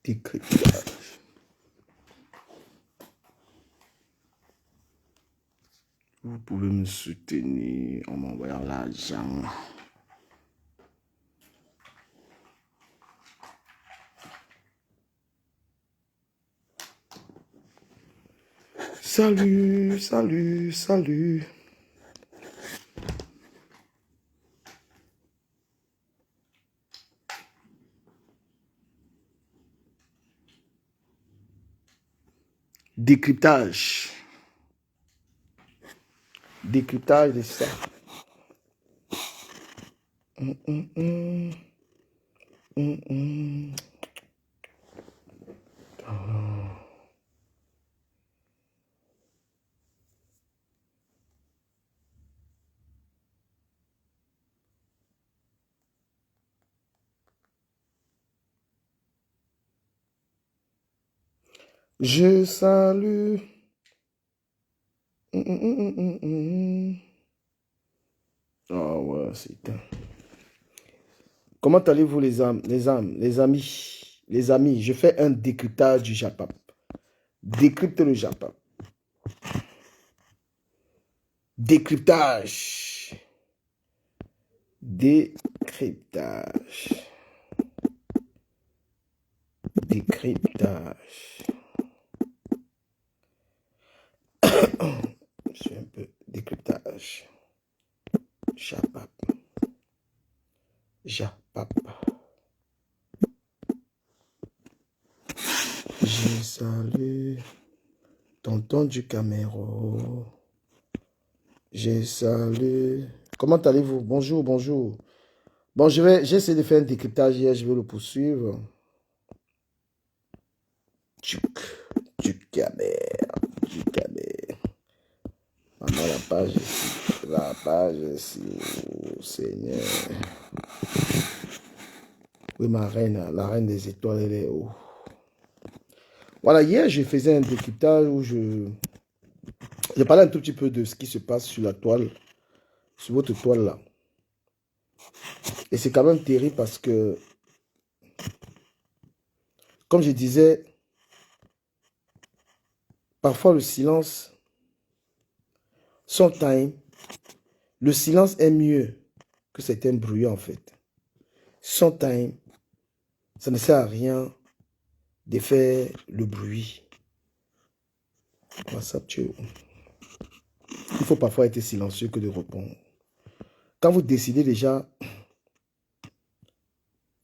Décryptage. Vous pouvez me soutenir en m'envoyant l'argent. Salut, salut, salut. Décryptage. Décryptage de ça. Je salue. Ah ouais, c'est un. Comment allez-vous les âmes, les amis, je fais un décryptage du Japap. Décrypte le Japap. Décryptage. Décryptage. Décryptage. Je suis un peu décryptage. Japap. Japap. Je salue tonton du Cameroun. Je salue. Comment allez-vous? Bonjour, bonjour. Bon, j'ai essayé de faire un décryptage hier, je vais le poursuivre. Du Cameroun. Maman, la page ici, oh, Seigneur. Oui, ma reine, la reine des étoiles, elle est haut. Voilà, hier, je faisais un décryptage où je parlais un tout petit peu de ce qui se passe sur la toile, sur votre toile là. Et c'est quand même terrible parce que, comme je disais, parfois le silence, sometimes, le silence est mieux que certains bruits en fait. Sometimes, ça ne sert à rien de faire le bruit. Il faut parfois être silencieux que de répondre. Quand vous décidez déjà,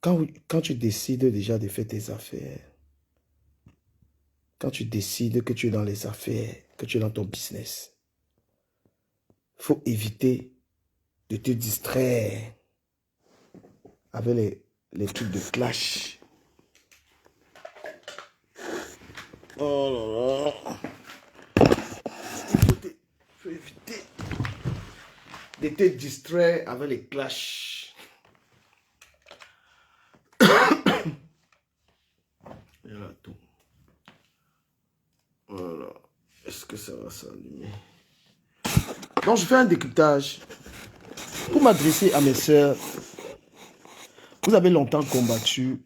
quand tu décides déjà de faire tes affaires, quand tu décides que tu es dans les affaires, que tu es dans ton business, il faut éviter de te distraire avec les trucs de clash. Oh là là. Il faut éviter de te distraire avec les clashs. Et là, tout. Voilà. Est-ce que ça va s'allumer? Donc, je fais un décryptage pour m'adresser à mes sœurs. Vous avez longtemps combattu.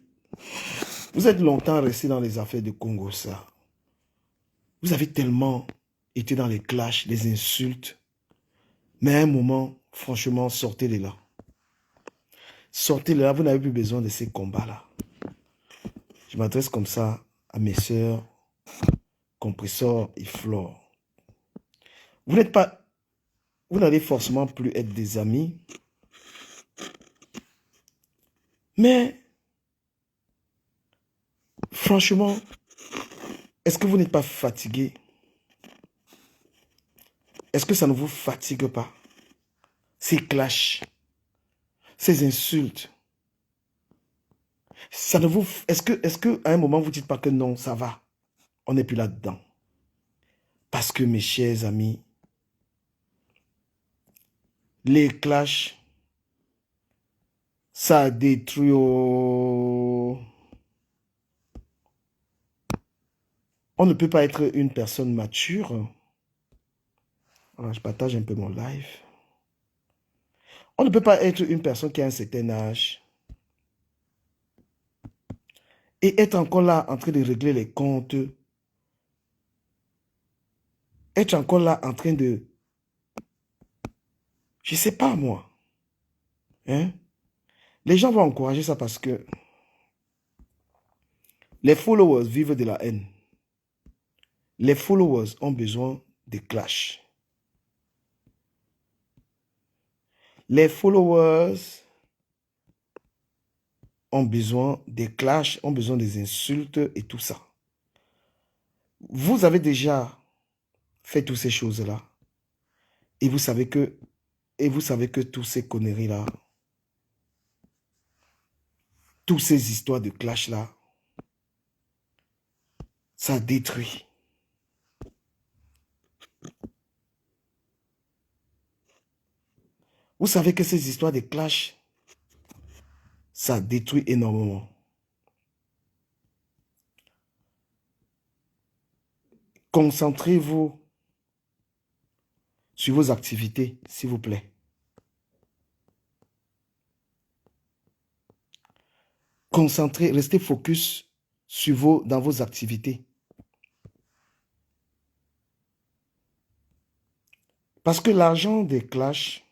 Vous êtes longtemps resté dans les affaires de Congo, ça. Vous avez tellement été dans les clashs, les insultes. Mais à un moment, franchement, sortez de là. Sortez de là, vous n'avez plus besoin de ces combats-là. Je m'adresse comme ça à mes sœurs, Compressor et Flore. Vous n'allez forcément plus être des amis. Mais, franchement, est-ce que vous n'êtes pas fatigué? Est-ce que ça ne vous fatigue pas? Ces clashs, ces insultes. Ça ne vous... Est-ce que à un moment, vous ne dites pas que non, ça va? On n'est plus là-dedans. Parce que, mes chers amis, les clashs, Ça détruit. Oh. On ne peut pas être une personne mature. Alors, je partage un peu mon live. On ne peut pas être une personne qui a un certain âge et être encore là en train de régler les comptes. Être encore là en train de... Je ne sais pas moi. Hein? Les gens vont encourager ça parce que les followers vivent de la haine. Les followers ont besoin de clash. Les followers ont besoin des clashs, ont besoin des insultes et tout ça. Vous avez déjà fait toutes ces choses-là. Et vous savez que, toutes ces conneries-là, toutes ces histoires de clash-là, ça détruit. Vous savez que ces histoires de clash, ça détruit énormément. Concentrez-vous sur vos activités, s'il vous plaît. Concentrez, restez focus dans vos activités. Parce que l'argent des clashs,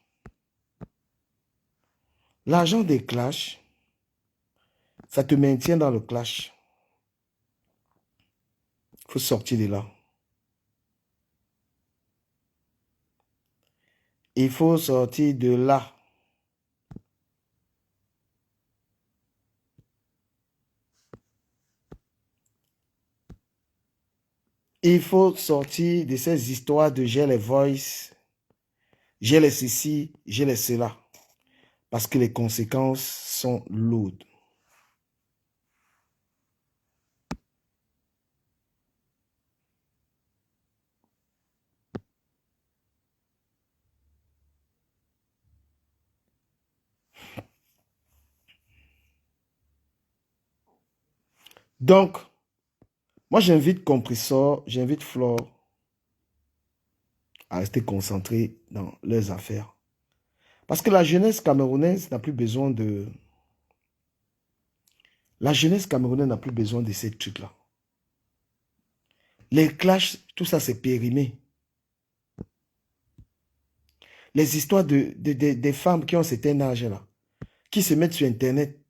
ça te maintient dans le clash. Il faut sortir de là. Il faut sortir de là. Il faut sortir de ces histoires de j'ai les voice, j'ai les ceci, j'ai les cela. Parce que les conséquences sont lourdes. Donc, moi j'invite Compressor, j'invite Flore à rester concentrés dans leurs affaires. Parce que la jeunesse camerounaise n'a plus besoin de... La jeunesse camerounaise n'a plus besoin de ces trucs-là. Les clashs, tout ça c'est périmé. Les histoires des femmes qui ont cet âge-là, qui se mettent sur Internet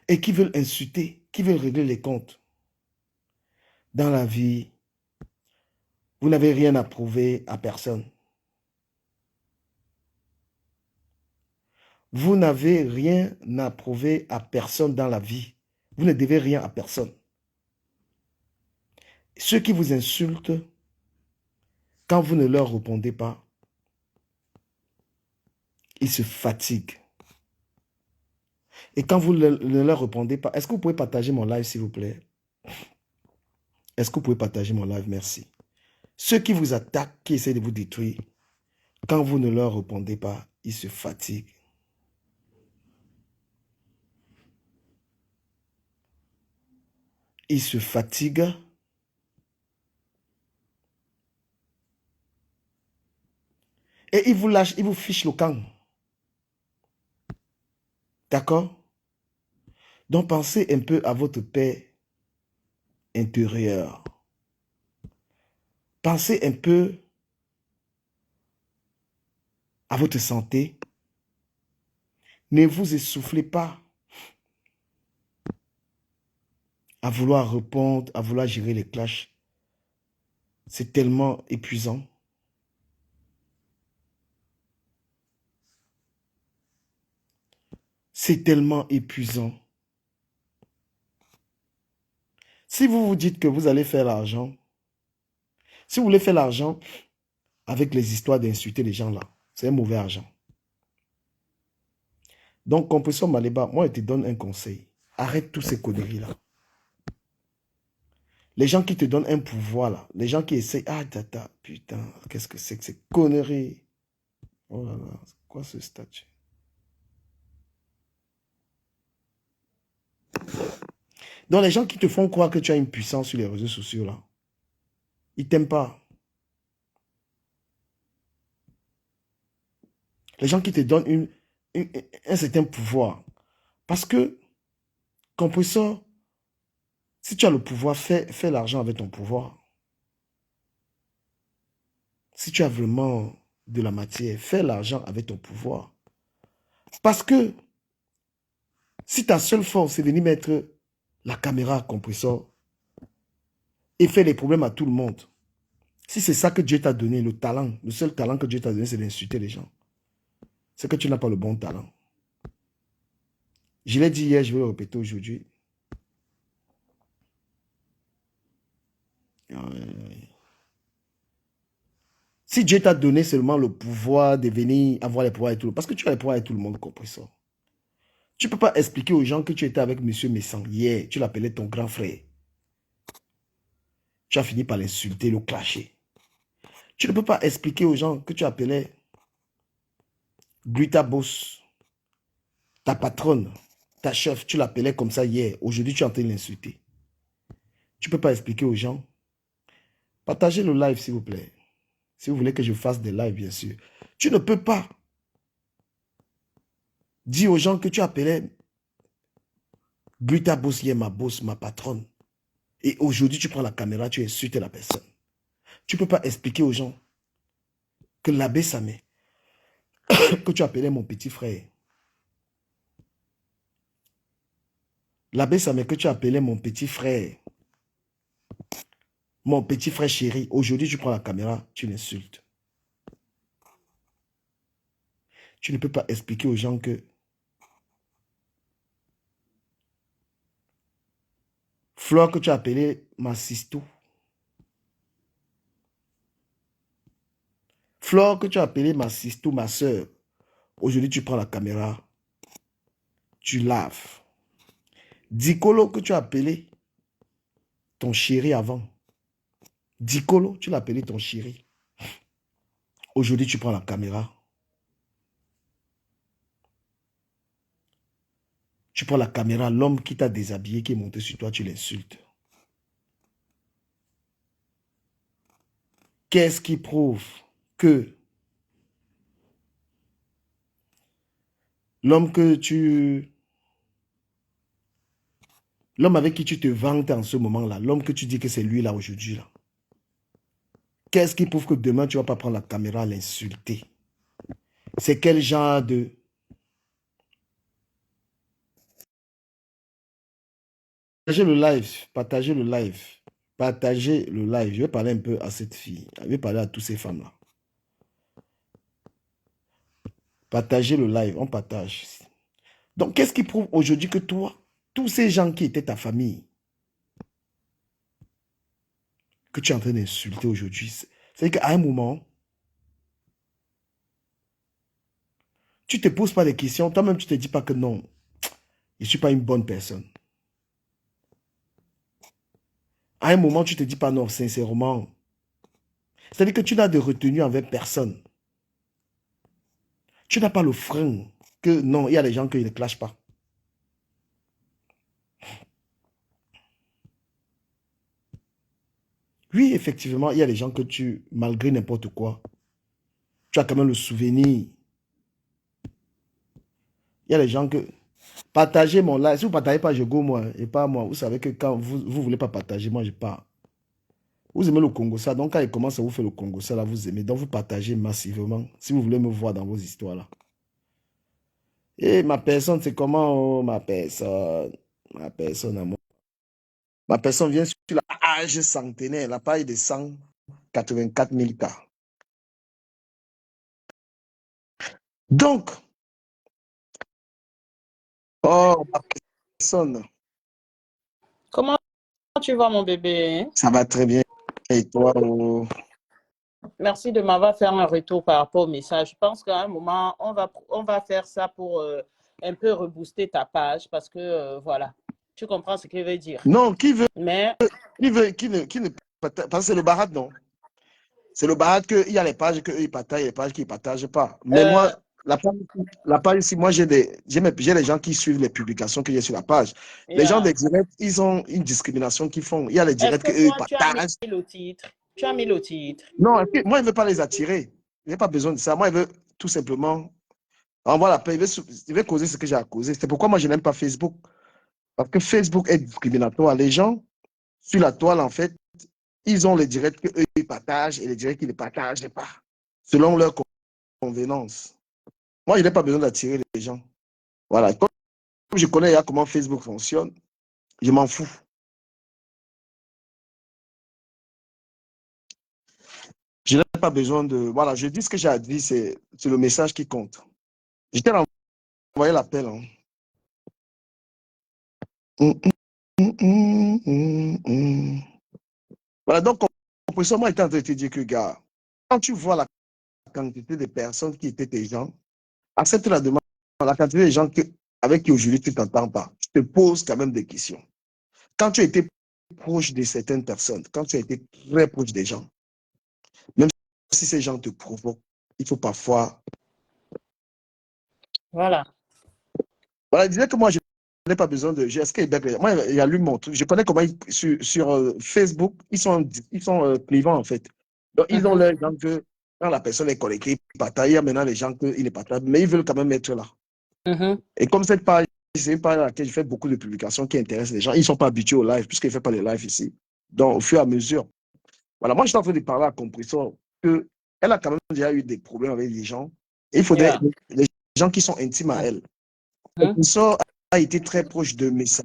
et qui veulent insulter, qui veulent régler les comptes. Dans la vie, vous n'avez rien à prouver à personne. Vous n'avez rien à prouver à personne dans la vie. Vous ne devez rien à personne. Ceux qui vous insultent, quand vous ne leur répondez pas, ils se fatiguent. Et quand vous ne leur répondez pas, est-ce que vous pouvez partager mon live, s'il vous plaît? Est-ce que vous pouvez partager mon live? Merci. Ceux qui vous attaquent, qui essaient de vous détruire, quand vous ne leur répondez pas, ils se fatiguent. Ils se fatiguent. Et ils vous lâchent, ils vous fichent le camp. D'accord? Donc pensez un peu à votre paix intérieure. Pensez un peu à votre santé. Ne vous essoufflez pas à vouloir répondre, à vouloir gérer les clashs. C'est tellement épuisant. C'est tellement épuisant. Si vous vous dites que vous allez faire l'argent, si vous voulez faire l'argent avec les histoires d'insulter les gens là, c'est un mauvais argent. Donc, Compressor Maliba, moi je te donne un conseil. Arrête tous ces conneries là. Les gens qui te donnent un pouvoir là, les gens qui essayent, ah tata, putain, qu'est-ce que c'est que ces conneries? Oh là là, c'est quoi ce statut? Donc, les gens qui te font croire que tu as une puissance sur les réseaux sociaux, là, ils ne t'aiment pas. Les gens qui te donnent un certain pouvoir. Parce que, compresseur, si tu as le pouvoir, fais l'argent avec ton pouvoir. Si tu as vraiment de la matière, fais l'argent avec ton pouvoir. Parce que, si ta seule force, c'est venir mettre la caméra à compresseur et faire les problèmes à tout le monde, si c'est ça que Dieu t'a donné, le talent, le seul talent que Dieu t'a donné, c'est d'insulter les gens, c'est que tu n'as pas le bon talent. Je l'ai dit hier, je vais le répéter aujourd'hui. Si Dieu t'a donné seulement le pouvoir de venir avoir les pouvoirs et tout, parce que tu as les pouvoirs et tout le monde, compresseur. Tu ne peux pas expliquer aux gens que tu étais avec M. Messan hier, tu l'appelais ton grand frère. Tu as fini par l'insulter, le clasher. Tu ne peux pas expliquer aux gens que tu appelais Bruta Boss, ta patronne, ta chef, tu l'appelais comme ça hier. Aujourd'hui, tu es en train de l'insulter. Tu ne peux pas expliquer aux gens. Partagez le live, s'il vous plaît. Si vous voulez que je fasse des lives, bien sûr. Tu ne peux pas dire aux gens que tu appelais Bruta Boss hier, ma boss, ma patronne. Et aujourd'hui, tu prends la caméra, tu insultes la personne. Tu ne peux pas expliquer aux gens que l'abbé Samé, que tu appelais mon petit frère. L'abbé Samé, que tu appelais mon petit frère. Mon petit frère chéri. Aujourd'hui, tu prends la caméra, tu l'insultes. Tu ne peux pas expliquer aux gens que Flore, que tu as appelé ma sisto. Flore, que tu as appelé ma sisto, ma soeur. Aujourd'hui, tu prends la caméra, tu laves. Dicolo, que tu as appelé ton chéri avant. Dicolo, tu l'as appelé ton chéri. Aujourd'hui, tu prends la caméra. Tu prends la caméra, l'homme qui t'a déshabillé, qui est monté sur toi, tu l'insultes. Qu'est-ce qui prouve que l'homme avec qui tu te vantes en ce moment-là, l'homme que tu dis que c'est lui là aujourd'hui là, qu'est-ce qui prouve que demain tu ne vas pas prendre la caméra à l'insulter? C'est quel genre de... Partagez le live, partagez le live, partagez le live. Je vais parler un peu à cette fille, je vais parler à toutes ces femmes-là. Partagez le live, on partage. Donc, qu'est-ce qui prouve aujourd'hui que toi, tous ces gens qui étaient ta famille, que tu es en train d'insulter aujourd'hui, c'est-à-dire qu'à un moment, tu ne te poses pas des questions, toi-même tu ne te dis pas que non, je ne suis pas une bonne personne. À un moment, tu ne te dis pas non, sincèrement. C'est-à-dire que tu n'as de retenue envers personne. Tu n'as pas le frein que non, il y a des gens qui ne clashent pas. Oui, effectivement, il y a des gens que tu, malgré n'importe quoi, tu as quand même le souvenir. Il y a des gens que... Partagez mon live. Si vous ne partagez pas, je go moi. Et pas moi. Vous savez que quand vous ne voulez pas partager, moi je pars. Vous aimez le Congo ça. Donc quand il commence à vous faire le Congo ça, là, vous aimez. Donc vous partagez massivement. Si vous voulez me voir dans vos histoires là. Et ma personne, c'est comment oh, ma personne? Ma personne à moi. Ma personne vient sur la âge centenaire, la paille de 184 000 cas. Donc, oh, ma personne, Comment tu vas, mon bébé? ça va très bien. Et toi, oh? Merci de m'avoir fait un retour par rapport au message. Je pense qu'à un moment, on va faire ça pour un peu rebooster ta page parce que, voilà, tu comprends ce qu'il veut dire. Non, Mais, qui ne partage, parce que c'est le barat, non? C'est le barat qu'il y a les pages qu'eux ils partagent et les pages qu'ils ne partagent pas. Mais moi, la page ici, moi, j'ai les gens qui suivent les publications que j'ai sur la page. Les gens Yeah. des directs, ils ont une discrimination qu'ils font. Il y a les Est-ce directs que qu'eux, ils toi, tu as mis partagent. le titre? Tu as mis le titre. Non, moi, je ne veux pas les attirer. Je n'ai pas besoin de ça. Moi, je veux tout simplement envoyer la paix. Je vais causer ce que j'ai à causer. C'est pourquoi moi, je n'aime pas Facebook. Parce que Facebook est discriminatoire. Les gens, sur la toile, en fait, ils ont les directs qu'eux, ils partagent et les directs qu'ils ne partagent pas, selon leur convenance. Moi, je n'ai pas besoin d'attirer les gens. Voilà. Comme je connais comment Facebook fonctionne, je m'en fous. Je n'ai pas besoin de... Voilà, je dis ce que j'ai à dire, c'est le message qui compte. Je t'ai envoyé l'appel. Hein. Voilà, donc, composition, moi, j'étais en train de te dire que, gars, quand tu vois la quantité de personnes qui étaient tes gens, accepte la demande, la quantité de gens avec qui aujourd'hui tu ne t'entends pas. Tu te poses quand même des questions. Quand tu as été proche de certaines personnes, quand tu as été très proche des gens, même si ces gens te provoquent, il faut parfois... Voilà. Voilà, il disait que moi, je n'ai pas besoin de... Moi, il allume mon truc. Je connais comment sur Facebook, ils sont clivants, en fait. Donc, ils ont leur gens que quand la personne est connectée, ils partagent. Il y a maintenant les gens qu'ils ne partagent, mais ils veulent quand même être là. Et comme cette page, c'est une page à laquelle je fais beaucoup de publications qui intéressent les gens. Ils ne sont pas habitués au live, puisqu'il ne fait pas les lives ici. Donc, au fur et à mesure. Voilà, moi, je suis en train de parler à Compressor qu'elle a quand même déjà eu des problèmes avec les gens. Et il faudrait les gens qui sont intimes à elle. Compressor a été très proche de Messa.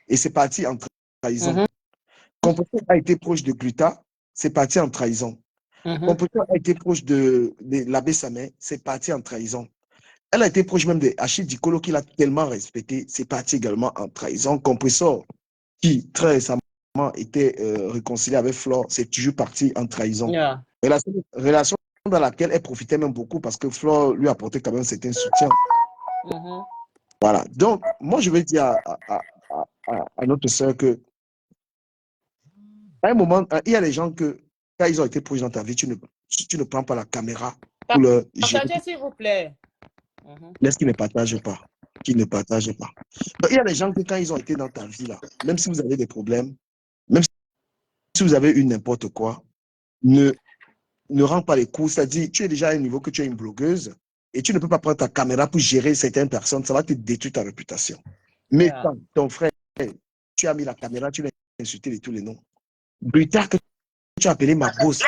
Et c'est parti en trahison. Compressor a été proche de Gluta. C'est parti en trahison. Compressor a été proche de l'abbé Samé. C'est parti en trahison. Elle a été proche même de Achille Dikolo, qu'il a tellement respecté. C'est parti également en trahison. Compressor, qui très récemment était réconcilié avec Flore, c'est toujours parti en trahison. Yeah. Relation dans laquelle elle profitait même beaucoup parce que Flore lui apportait quand même un certain soutien. Voilà. Donc, moi, je vais dire à notre sœur que, à un moment, il y a des gens que, quand ils ont été proches dans ta vie, tu ne prends pas la caméra pour leur gérer. Partagez, s'il vous plaît. Laisse qu'ils ne partagent pas. Qu'ils ne partagent pas. Donc, il y a des gens que, quand ils ont été dans ta vie, là, même si vous avez des problèmes, même si vous avez eu n'importe quoi, ne rends pas les coups. C'est-à-dire, tu es déjà à un niveau que tu es une blogueuse et tu ne peux pas prendre ta caméra pour gérer certaines personnes. Ça va te détruire ta réputation. Mais quand ton frère, tu as mis la caméra, tu l'as insulté de tous les noms. Plus tard que tu as appelé ma boss,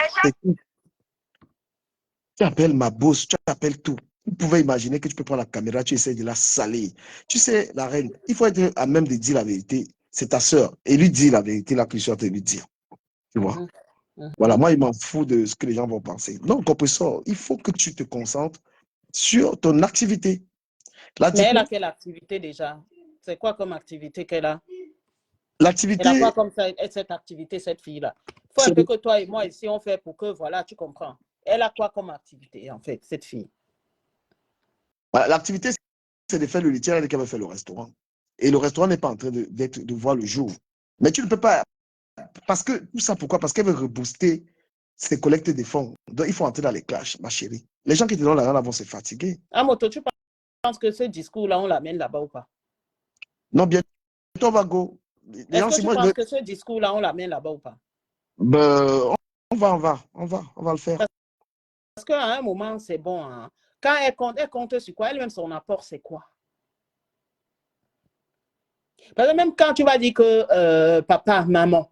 tu appelles ma boss, tu appelles tout. Vous pouvez imaginer que tu peux prendre la caméra, tu essaies de la salir. Tu sais, la reine, il faut être à même de dire la vérité. C'est ta sœur. Et lui dit la vérité là que je suis en train de lui dire. Tu vois? Voilà, moi, il m'en fout de ce que les gens vont penser. Donc, compresseur, il faut que tu te concentres sur ton activité. Mais elle a quelle activité déjà? C'est quoi comme activité qu'elle a? L'activité. Elle a quoi comme cette activité, cette fille-là? Il faut un peu que toi et moi ici, on fait pour que, voilà, tu comprends. Elle a quoi comme activité, en fait, cette fille? L'activité, c'est de faire le litière et qu'elle va faire le restaurant. Et le restaurant n'est pas en train de voir le jour. Mais tu ne peux pas. Parce que, tout ça, pourquoi? Parce qu'elle veut rebooster ses collectes de fonds. Donc, il faut entrer dans les clashs, ma chérie. Les gens qui te donnent l'argent vont se fatiguer. Moto, tu penses que ce discours-là, on l'amène là-bas ou pas? Non, bientôt, on va go. Est-ce que tu penses que ce discours-là, on l'amène là-bas ou pas? Ben, on va le faire. Parce qu'à un moment, c'est bon. Hein. Quand elle compte sur quoi? Elle-même, son apport, c'est quoi? Parce que même quand tu vas dire que papa, maman,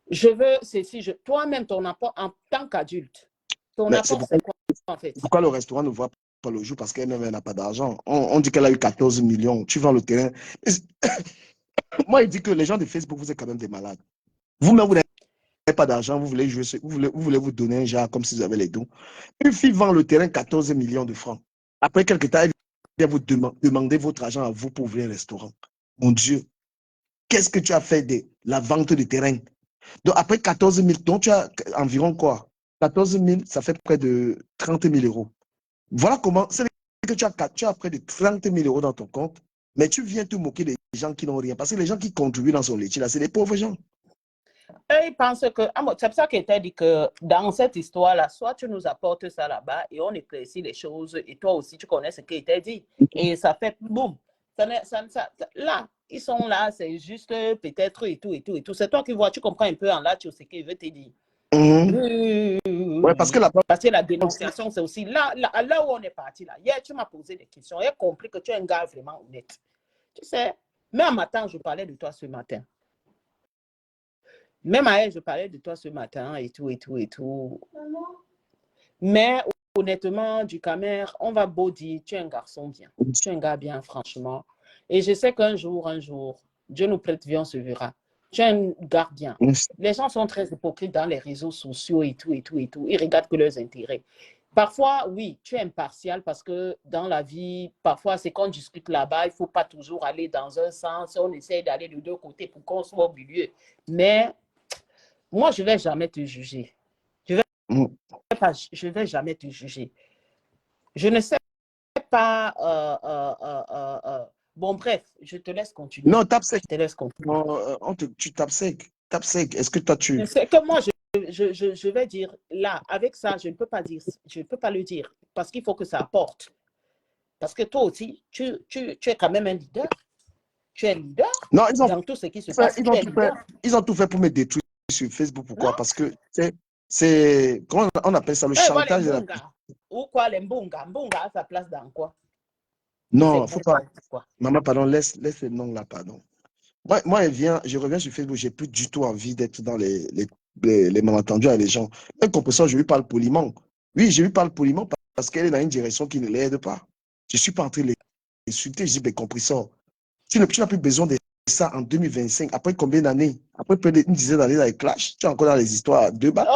je veux ceci, toi-même, ton apport en tant qu'adulte, ton apport, c'est quoi en fait? Pourquoi le restaurant ne voit pas le jour? Parce qu'elle-même, n'a pas d'argent. On dit qu'elle a eu 14 millions. Tu vends le terrain. Moi, il dit que les gens de Facebook, vous êtes quand même des malades. Vous-même, vous n'avez pas d'argent, vous voulez jouer, vous voulez vous donner un genre comme si vous avez les dons. Une fille vend le terrain 14 millions de francs. Après quelques temps, elle vient vous demander votre argent à vous pour ouvrir un restaurant. Mon Dieu, qu'est-ce que tu as fait de la vente de terrain? Donc, après 14 000, donc tu as environ quoi? 14 000, ça fait près de 30 000 euros. Voilà comment, c'est que tu as près de 30 000 euros dans ton compte, mais tu viens te moquer des gens qui n'ont rien. Parce que les gens qui contribuent dans son laitier, là, c'est des pauvres gens. eux, ils pensent que. Ah, c'est pour ça qu'il t'a dit que dans cette histoire-là, soit tu nous apportes ça là-bas et on éclaircit les choses et toi aussi, tu connais ce qu'il t'a dit. Et ça fait boum. Là, ils sont là, c'est juste peut-être et tout et tout et tout. C'est toi qui vois, tu comprends un peu en là, tu sais ce qu'il veut te dire. Mhm. Ouais, parce que Parce que la dénonciation, c'est aussi là où on est parti. Là. Hier, tu m'as posé des questions. J'ai compris que tu es un gars vraiment honnête. Tu sais, même matin, je parlais de toi ce matin. Même à elle, je parlais de toi ce matin et tout, et tout, et tout. Mais honnêtement, du Camer, on va beau dire, tu es un garçon bien. Tu es un gars bien, franchement. Et je sais qu'un jour, Dieu nous prête vie, on se verra. Tu es un gars bien. Les gens sont très hypocrites dans les réseaux sociaux et tout, et tout, et tout. Ils regardent que leurs intérêts. Parfois, oui, tu es impartial parce que dans la vie, parfois, c'est qu'on discute là-bas, il ne faut pas toujours aller dans un sens. On essaie d'aller de deux côtés pour qu'on soit au milieu. Mais moi, je ne vais jamais te juger. Je vais jamais te juger. Je ne sais pas. Bon, bref, je te laisse continuer. Non, tape sec. Je te laisse continuer. Tu tapes sec. Tape sec. Est-ce que toi, tu... C'est que moi, je vais dire, là, avec ça, je ne peux pas dire, je ne peux pas le dire, parce qu'il faut que ça apporte. Parce que toi aussi, tu es quand même un leader. Tu es leader Non, dans tout ce qui se passe. Ils ont tout fait pour me détruire sur Facebook. Pourquoi? Parce que c'est, comment on appelle ça, le chantage de la... Ou quoi, les mbunga? Mbunga a sa place dans quoi? Non, il ne faut pas. Maman, pardon, laisse les noms là, pardon. Moi, je reviens sur Facebook, j'ai plus du tout envie d'être dans les malentendus avec les gens. Même compréhension, je lui parle poliment. Oui, je lui parle poliment parce qu'elle est dans une direction qui ne l'aide pas. Je ne suis pas en train de l'insulter. Je dis, ben, compréhension, tu n'as plus besoin de ça en 2025. Après combien d'années? Après une dizaine d'années dans les clashs, tu es encore dans les histoires à deux balles.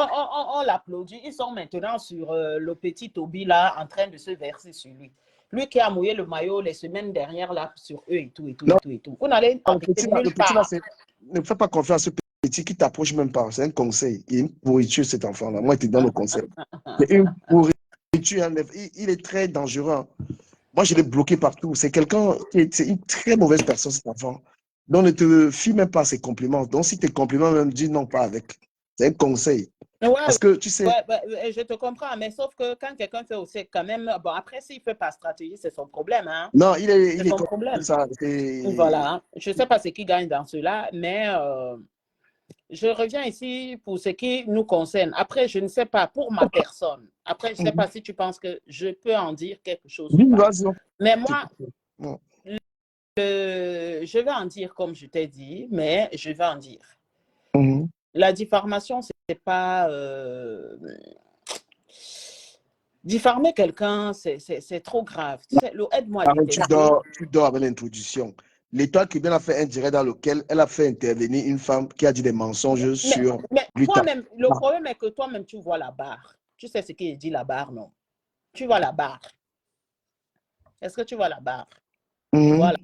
On l'applaudit. Ils sont maintenant sur le petit Toby là, en train de se verser sur lui. Lui qui a mouillé le maillot les semaines dernières là sur eux et tout et tout, non, et tout et tout. Vous n'allez le petit là, ne fais pas confiance à ce petit qui t'approche même pas. C'est un conseil. Il est une pourriture cet enfant-là. Moi, je te donne le conseil. C'est une pourriture. Il est très dangereux. Moi, je l'ai bloqué partout. C'est c'est une très mauvaise personne, cet enfant. Donc, ne te fie même pas à ses compliments. Donc, si tes compliments, même dis non pas avec. C'est un conseil. Ouais, parce que tu sais. Ouais, je te comprends, mais sauf que quand quelqu'un fait aussi, quand même, bon, après, s'il ne fait pas stratégie, c'est son problème. Hein? Non, il est son problème. Ça. Voilà. Je ne sais pas ce qui gagne dans cela, mais je reviens ici pour ce qui nous concerne. Après, je ne sais pas pour ma personne. Après, je ne sais pas si tu penses que je peux en dire quelque chose. Oui, mais moi, je vais en dire comme je t'ai dit, mais je vais en dire. La diffamation, ce n'est pas... diffamer quelqu'un, c'est trop grave. Aide-moi à tu dors avec l'introduction. L'Étoile cubaine a fait un direct dans lequel elle a fait intervenir une femme qui a dit des mensonges sur... Mais toi-même, le problème est que toi-même, tu vois la barre. Tu sais ce qu'il dit, la barre, non? Tu vois la barre. Est-ce que tu vois la barre? Voilà.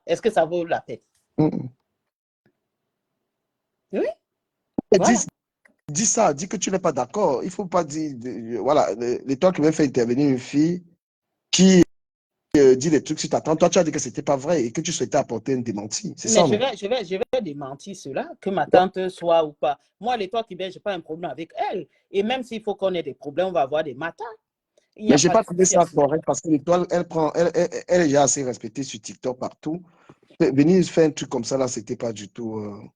Est-ce que ça vaut la peine? Oui. Voilà. Dis ça, dis que tu n'es pas d'accord. Il ne faut pas dire... voilà, l'Étoile cubaine fait intervenir une fille qui dit des trucs sur ta tante. Toi, tu as dit que ce n'était pas vrai et que tu souhaitais apporter un démenti. C'est ça, non? Je vais démentir cela, que ma tante soit ou pas. Moi, l'Étoile cubaine, je n'ai pas un problème avec elle. Et même s'il faut qu'on ait des problèmes, on va avoir des matins. Mais je n'ai pas trouvé ça correct parce que l'Étoile, elle est déjà assez respectée sur TikTok partout. Venir faire un truc comme ça, là, ce n'était pas du tout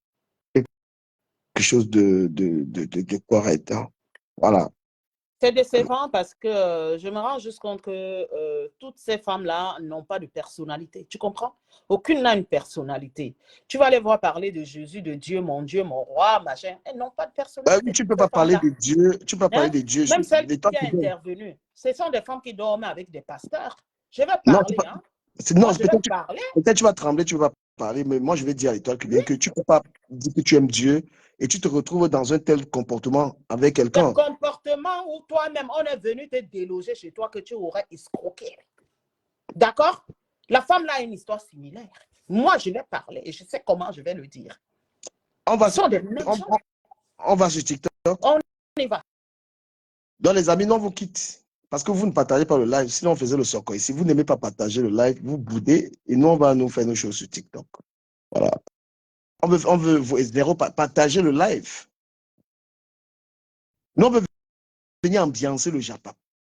quelque chose de correct. Hein. Voilà. C'est décevant parce que je me rends juste compte que toutes ces femmes-là n'ont pas de personnalité. Tu comprends? Aucune n'a une personnalité. Tu vas les voir parler de Jésus, de Dieu, mon roi, machin. Elles n'ont pas de personnalité. Oui, tu ne peux pas parler de Dieu. Tu peux pas parler de Dieu. Même celle qui est intervenue. Ce sont des femmes qui dorment avec des pasteurs. Je vais parler. Non, peut-être tu vas trembler, tu ne vas pas parler, mais moi, je vais dire à l'Étoile cubaine que tu ne peux pas dire que tu aimes Dieu et tu te retrouves dans un tel comportement avec quelqu'un. Un comportement où toi-même, on est venu te déloger chez toi que tu aurais escroqué. D'accord? La femme là a une histoire similaire. Moi, je vais parler et je sais comment je vais le dire. On va sur TikTok. On y va. Donc, les amis, non, vous quitte. Parce que vous ne partagez pas le live. Sinon, on faisait le soccer. Si vous n'aimez pas partager le live, vous boudez et nous, on va nous faire nos choses sur TikTok. Voilà. On veut partager le live. Nous, on veut venir ambiancer le Japon.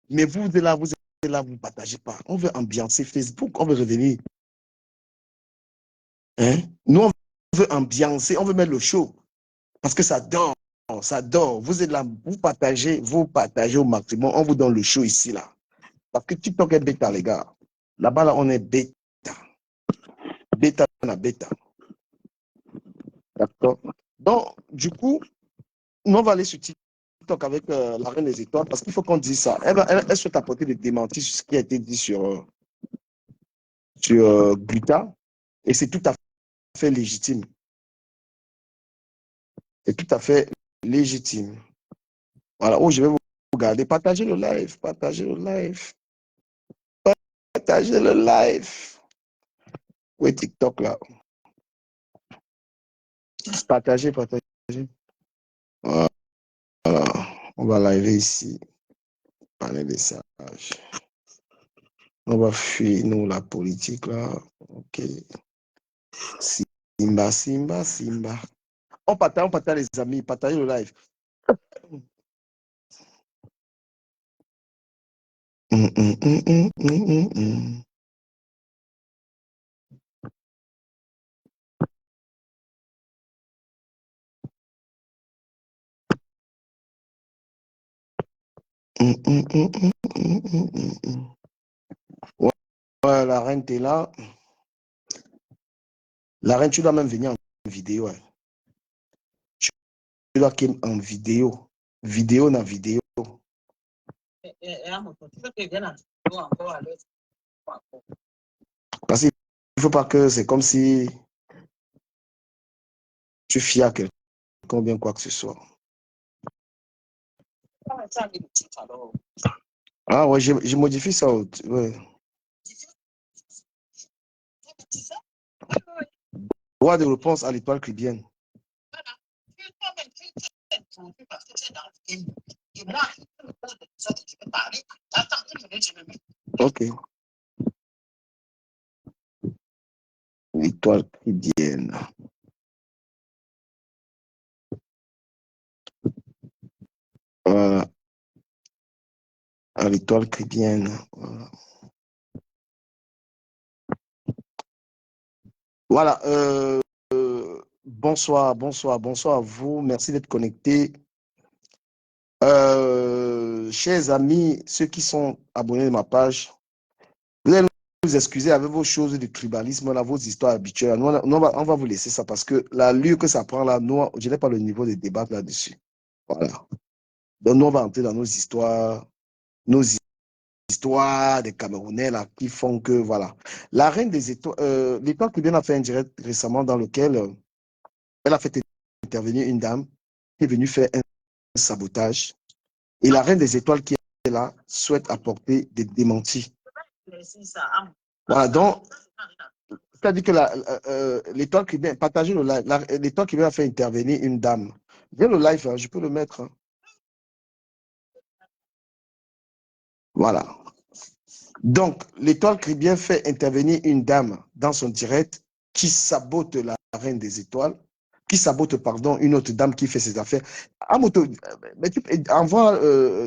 Mais vous êtes là, vous ne partagez pas. On veut ambiancer Facebook, on veut revenir. Hein? Nous, on veut ambiancer, on veut mettre le show. Parce que ça dort, ça dort. Vous êtes là, vous partagez au maximum. On vous donne le show ici, là. Parce que TikTok est bêta, les gars. Là-bas, là, on est bêta. Bêta, on a bêta. D'accord? Donc, du coup, nous, on va aller sur TikTok avec la Reine des Étoiles parce qu'il faut qu'on dise ça. Elle souhaite apporter des démentis sur ce qui a été dit sur Gluta. Et c'est tout à fait légitime. C'est tout à fait légitime. Voilà. Oh, je vais vous regarder. Partagez le live. Partagez le live. Partagez le live. Oui, TikTok, là. Partagez, partagez. Voilà. On va live ici. Parler des sages. On va fuir, nous, la politique, là. OK. Simba, Simba, Simba. On partage, les amis. Partagez le live. Ouais, la reine, t'es là. La reine, tu dois même venir en vidéo. Ouais. Tu dois en vidéo. Vidéo na vidéo. Parce qu'il ne faut pas que c'est comme si tu fies à quelqu'un ou bien quoi que ce soit. Ah ouais, je modifie ça. Ouais. Droit de réponse à l'étoile caribéenne. Ok. L'étoile caribéenne. Voilà. À l'étoile caribéenne. Voilà. Voilà. Bonsoir, bonsoir, bonsoir à vous. Merci d'être connectés. Chers amis, ceux qui sont abonnés à ma page, vous allez nous excuser avec vos choses de tribalisme, là, vos histoires habituelles. Nous, on va vous laisser ça parce que l'allure que ça prend là, nous, je n'ai pas le niveau de débat là-dessus. Voilà. Donc, nous, on va entrer dans nos histoires des Camerounais là, qui font que, voilà. La reine des étoiles, l'étoile qui vient a fait un direct récemment dans lequel elle a fait intervenir une dame qui est venue faire un sabotage. Et la reine des étoiles qui est là souhaite apporter des démentis. Voilà, donc, c'est-à-dire que l'étoile qui vient, partager le live, l'étoile qui vient faire intervenir une dame. Viens le live, hein, je peux le mettre. Hein. Voilà. Donc, l'étoile caribéenne fait intervenir une dame dans son direct qui sabote la reine des étoiles, qui sabote, pardon, une autre dame qui fait ses affaires. Amoto, mais tu envoie,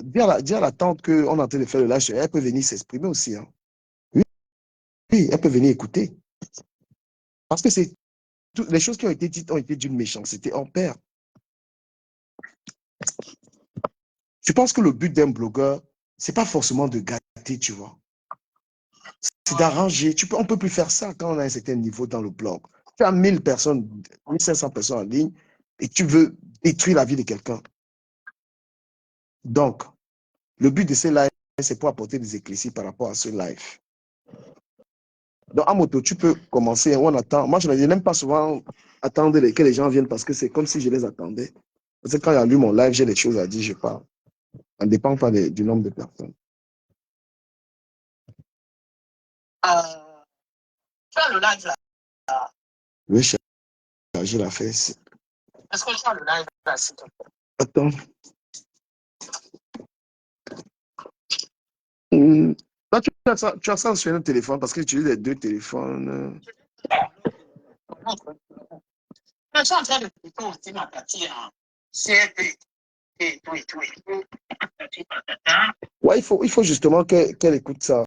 dis à la tante qu'on est en train de faire le live, elle peut venir s'exprimer aussi. Hein. Oui, oui, elle peut venir écouter. Parce que les choses qui ont été dites ont été d'une méchanceté en père. Je pense que le but d'un blogueur, c'est pas forcément de gâter, tu vois. C'est d'arranger. On ne peut plus faire ça quand on a un certain niveau dans le blog. Tu as 1000 personnes, 1500 personnes en ligne et tu veux détruire la vie de quelqu'un. Donc, le but de ce live, c'est pour apporter des éclaircies par rapport à ce live. Donc, Amoto, tu peux commencer. On attend. Moi, je n'aime pas souvent attendre que les gens viennent parce que c'est comme si je les attendais. Parce que quand il y a lu mon live, j'ai des choses à dire, je parle. Ça ne dépend pas du nombre de personnes. Tu as le live là. Je vais charger la fesse. Est-ce que tu as le live là, s'il te plaît? Attends. Là, tu as ça sur un téléphone parce que tu utilises les deux téléphones. Je suis en train de plutôt aussi ma partie en CFP et tout. Ouais, il faut justement qu'elle écoute ça.